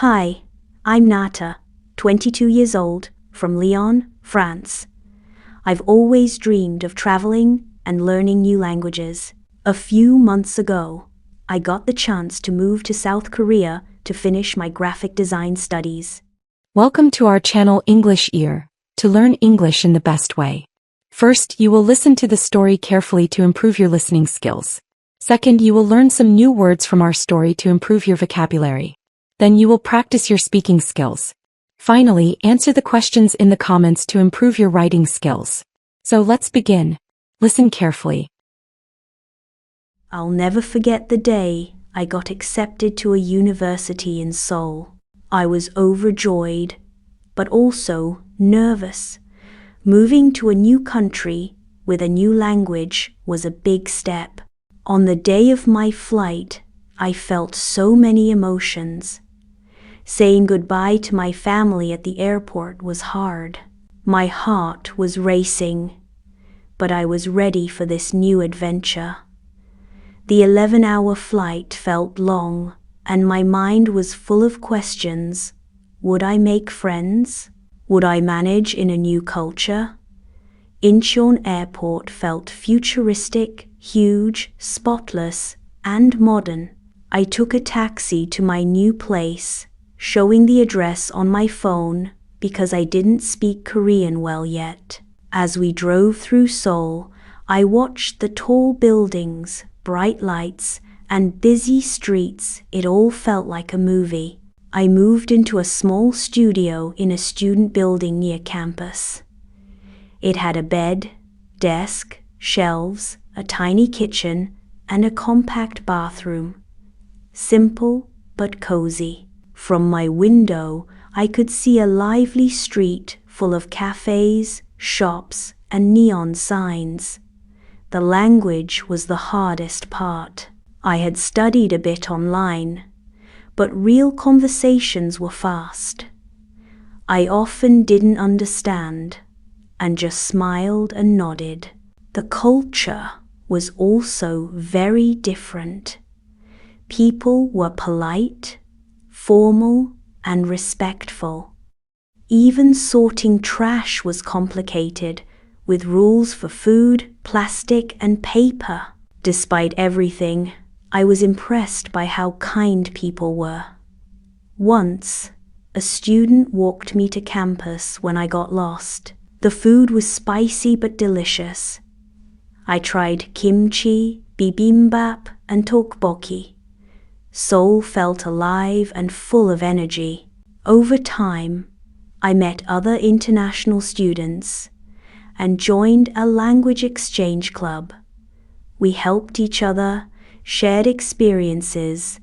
Hi, I'm Nata, 22 years old, from Lyon, France. I've always dreamed of traveling and learning new languages. A few months ago, I got the chance to move to South Korea to finish my graphic design studies. Welcome to our channel English Ear, to learn English in the best way. First, you will listen to the story carefully to improve your listening skills. Second, you will learn some new words from our story to improve your vocabulary. Then you will practice your speaking skills. Finally, answer the questions in the comments to improve your writing skills. So let's begin. Listen carefully. I'll never forget the day I got accepted to a university in Seoul. I was overjoyed, but also nervous. Moving to a new country with a new language was a big step. On the day of my flight, I felt so many emotions. Saying goodbye to my family at the airport was hard. My heart was racing, but I was ready for this new adventure. The 11-hour flight felt long, and my mind was full of questions. Would I make friends? Would I manage in a new culture? Incheon Airport felt futuristic, huge, spotless, and modern. I took a taxi to my new place, showing the address on my phone because I didn't speak Korean well yet. As we drove through Seoul, I watched the tall buildings, bright lights, and busy streets. It all felt like a movie. I moved into a small studio in a student building near campus. It had a bed, desk, shelves, a tiny kitchen, and a compact bathroom. Simple but cozy. From my window, I could see a lively street full of cafes, shops, and neon signs. The language was the hardest part. I had studied a bit online, but real conversations were fast. I often didn't understand, and just smiled and nodded. The culture was also very different. People were polite, formal, and respectful. Even sorting trash was complicated, with rules for food, plastic, and paper. Despite everything, I was impressed by how kind people were. Once, a student walked me to campus when I got lost. The food was spicy but delicious. I tried kimchi, bibimbap, and tteokbokki. Seoul felt alive and full of energy. Over time, I met other international students and joined a language exchange club. We helped each other, shared experiences,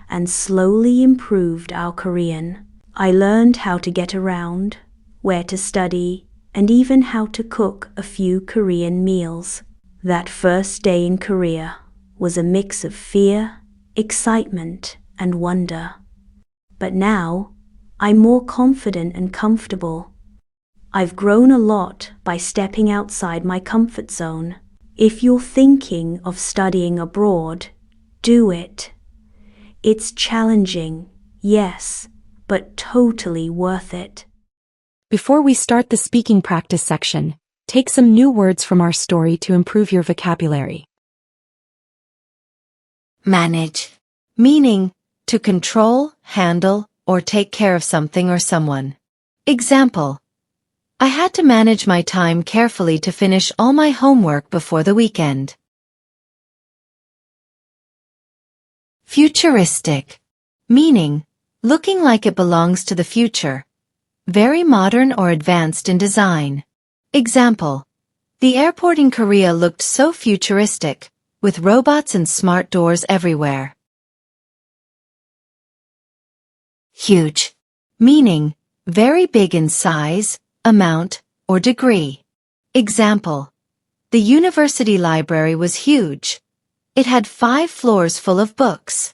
and slowly improved our Korean. I learned how to get around, where to study, and even how to cook a few Korean meals. That first day in Korea was a mix of fear, excitement, and wonder. But now, I'm more confident and comfortable. I've grown a lot by stepping outside my comfort zone. If you're thinking of studying abroad, do it. It's challenging, yes, but totally worth it. Before we start the speaking practice section, take some new words from our story to improve your vocabulary. Manage. Meaning, to control, handle, or take care of something or someone. Example. I had to manage my time carefully to finish all my homework before the weekend. Futuristic. Meaning, looking like it belongs to the future. Very modern or advanced in design. Example. The airport in Korea looked so futuristic, with robots and smart doors everywhere. Huge. Meaning, very big in size, amount, or degree. Example. The university library was huge. It had 5 floors full of books.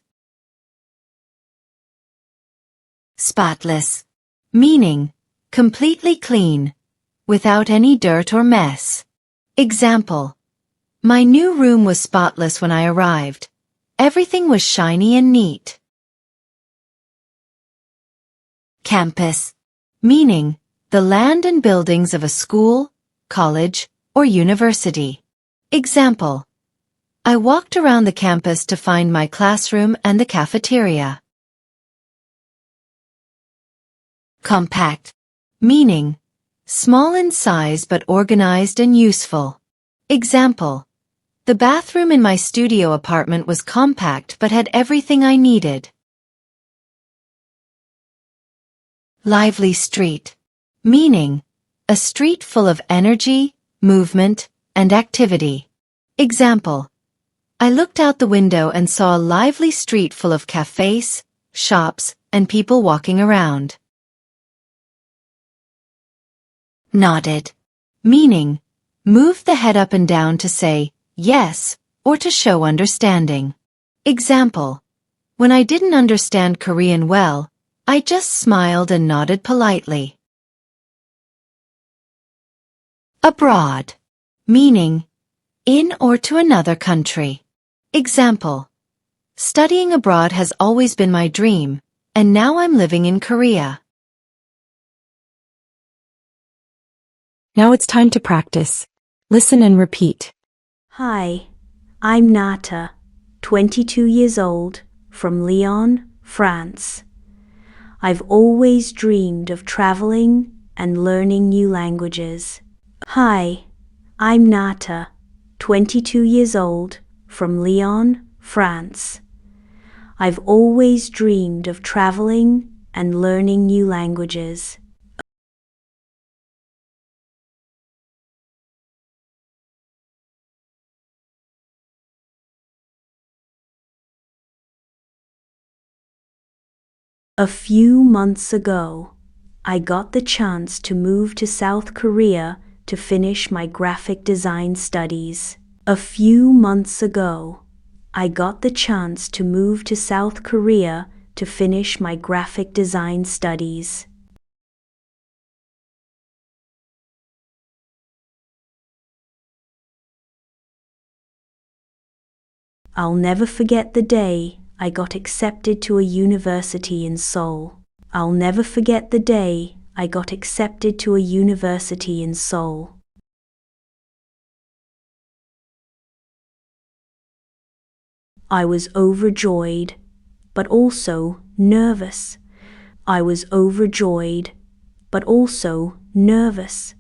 Spotless. Meaning, completely clean, without any dirt or mess. Example. My new room was spotless when I arrived. Everything was shiny and neat. Campus, meaning the land and buildings of a school, college, or university. Example: I walked around the campus to find my classroom and the cafeteria. Compact, meaning small in size but organized and useful. Example: the bathroom in my studio apartment was compact but had everything I needed. Lively street, meaning a street full of energy, movement, and activity. Example: I looked out the window and saw a lively street full of cafes, shops, and people walking around. Nodded, meaning move the head up and down to say yes or to show understanding. Example: when I didn't understand Korean well, I just smiled and nodded politely. Abroad, meaning in or to another country. Example: studying abroad has always been my dream, and now I'm living in Korea. Now it's time to practice. Listen and repeat. Hi, I'm Nata, 22 years old, from Lyon, France. I've always dreamed of traveling and learning new languages. Hi, I'm Nata, 22 years old, from Lyon, France. I've always dreamed of traveling and learning new languages. A few months ago, I got the chance to move to South Korea to finish my graphic design studies. A few months ago, I got the chance to move to South Korea to finish my graphic design studies. I'll never forget the day I got accepted to a university in Seoul. I'll never forget the day I got accepted to a university in Seoul. I was overjoyed, but also nervous. I was overjoyed, but also nervous.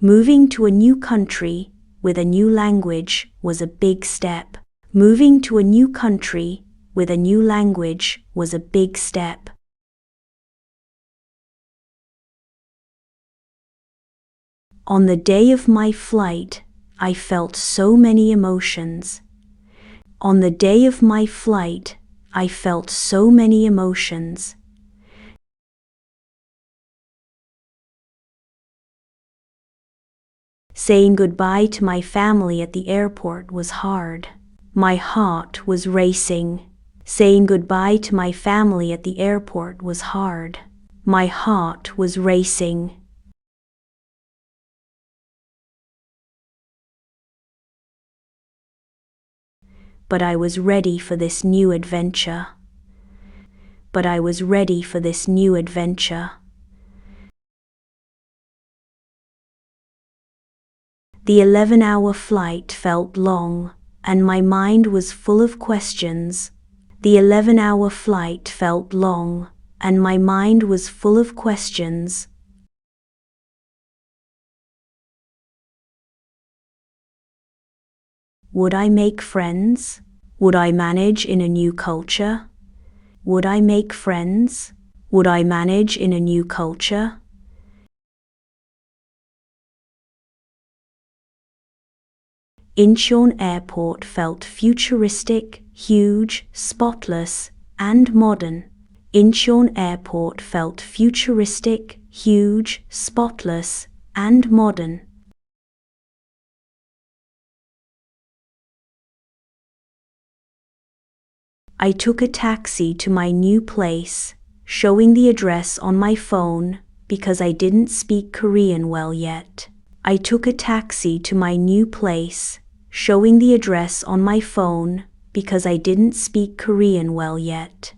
Moving to a new country with a new language was a big step. Moving to a new country with a new language was a big step. On the day of my flight, I felt so many emotions. On the day of my flight, I felt so many emotions. Saying goodbye to my family at the airport was hard. My heart was racing. Saying goodbye to my family at the airport was hard. My heart was racing. But I was ready for this new adventure. But I was ready for this new adventure. The 11-hour flight felt long, and my mind was full of questions. The 11-hour flight felt long, and my mind was full of questions. Would I make friends? Would I manage in a new culture? Would I make friends? Would I manage in a new culture? Incheon Airport felt futuristic, huge, spotless, and modern. Incheon Airport felt futuristic, huge, spotless, and modern. I took a taxi to my new place, showing the address on my phone because I didn't speak Korean well yet. I took a taxi to my new place, showing the address on my phone because I didn't speak Korean well yet.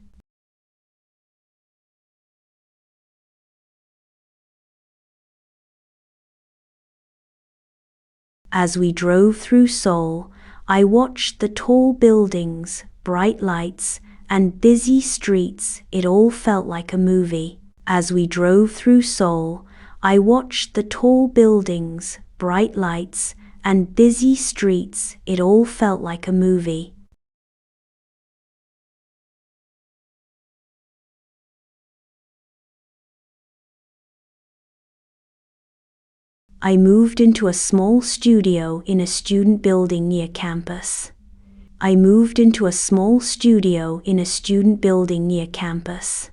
As we drove through Seoul, I watched the tall buildings, bright lights, and busy streets. It all felt like a movie. As we drove through Seoul, I watched the tall buildings, bright lights, and busy streets. It all felt like a movie. I moved into a small studio in a student building near campus. I moved into a small studio in a student building near campus.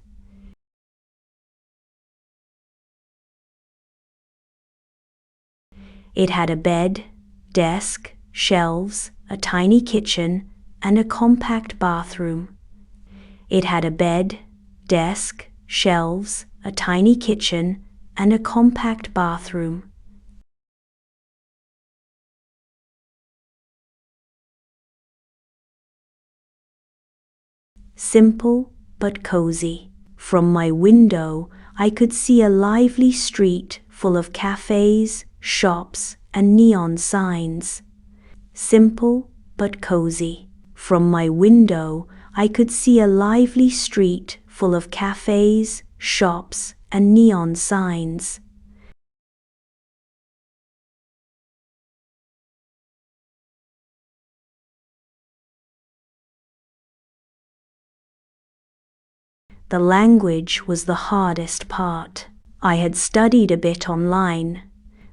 It had a bed, desk, shelves, a tiny kitchen, and a compact bathroom. It had a bed, desk, shelves, a tiny kitchen, and a compact bathroom. Simple but cozy. From my window, I could see a lively street full of cafes, shops, and neon signs. Simple but cozy. From my window, I could see a lively street full of cafes, shops, and neon signs. The language was the hardest part. I had studied a bit online.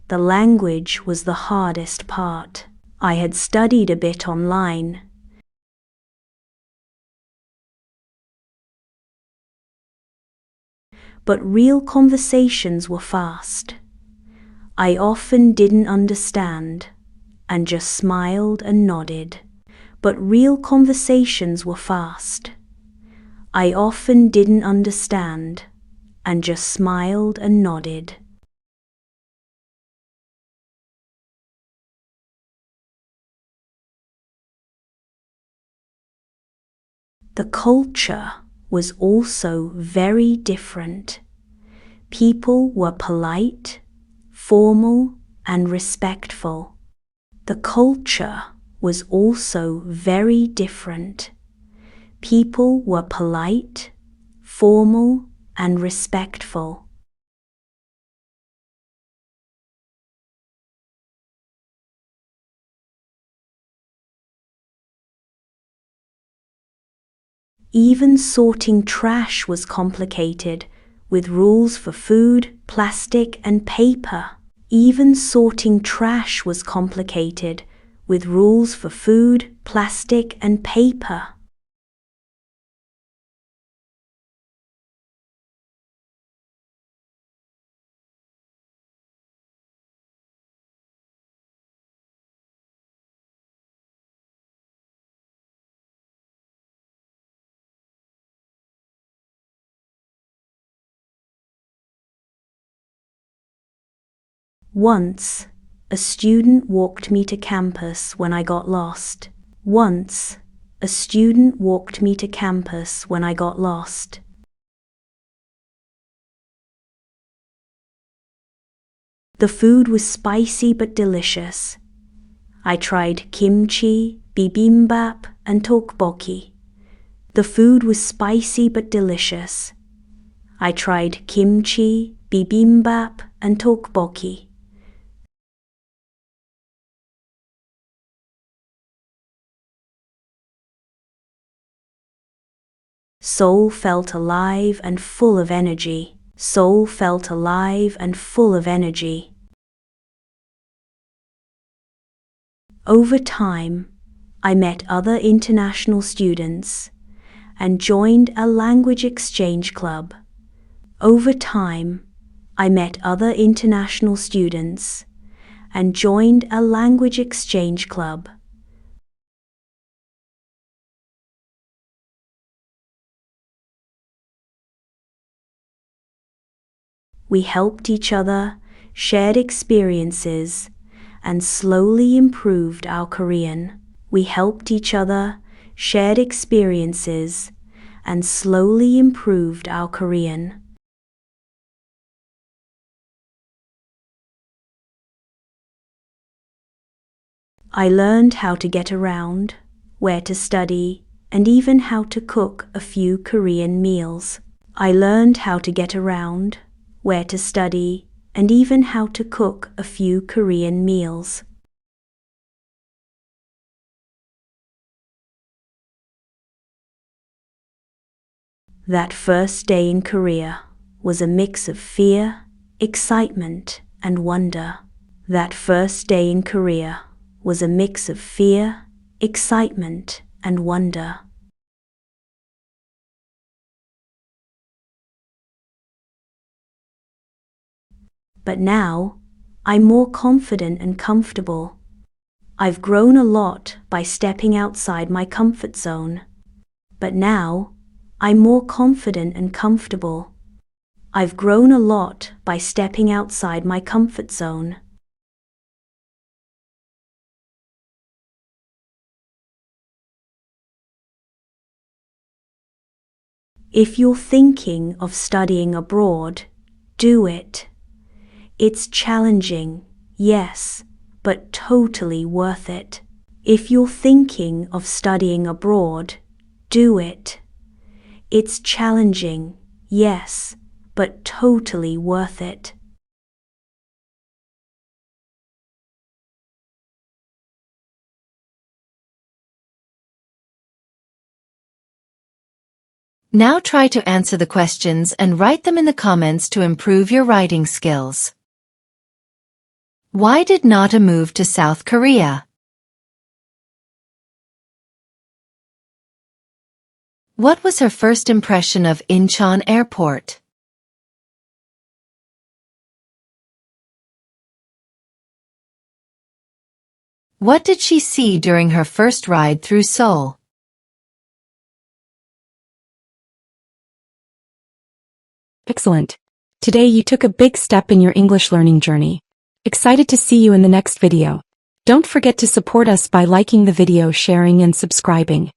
The language was the hardest part. I had studied a bit online. But real conversations were fast. I often didn't understand, and just smiled and nodded. But real conversations were fast. I often didn't understand, and just smiled and nodded. The culture was also very different. People were polite, formal, and respectful. The culture was also very different. People were polite, formal, and respectful. Even sorting trash was complicated, with rules for food, plastic, and paper. Even sorting trash was complicated, with rules for food, plastic, and paper. Once, a student walked me to campus when I got lost. Once, a student walked me to campus when I got lost. The food was spicy but delicious. I tried kimchi, bibimbap, and tteokbokki. The food was spicy but delicious. I tried kimchi, bibimbap, and tteokbokki. Seoul felt alive and full of energy. Seoul felt alive and full of energy. Over time, I met other international students and joined a language exchange club. Over time, I met other international students and joined a language exchange club. We helped each other, shared experiences, and slowly improved our Korean. We helped each other, shared experiences, and slowly improved our Korean. I learned how to get around, where to study, and even how to cook a few Korean meals. I learned how to get around, where to study, and even how to cook a few Korean meals. That first day in Korea was a mix of fear, excitement, and wonder. That first day in Korea was a mix of fear, excitement, and wonder. But now, I'm more confident and comfortable. I've grown a lot by stepping outside my comfort zone. But now, I'm more confident and comfortable. I've grown a lot by stepping outside my comfort zone. If you're thinking of studying abroad, do it. It's challenging, yes, but totally worth it. If you're thinking of studying abroad, do it. It's challenging, yes, but totally worth it. Now try to answer the questions and write them in the comments to improve your writing skills. Why did Nata move to South Korea? What was her first impression of Incheon Airport? What did she see during her first ride through Seoul? Excellent. Today you took a big step in your English learning journey. Excited to see you in the next video. Don't forget to support us by liking the video, sharing, and subscribing.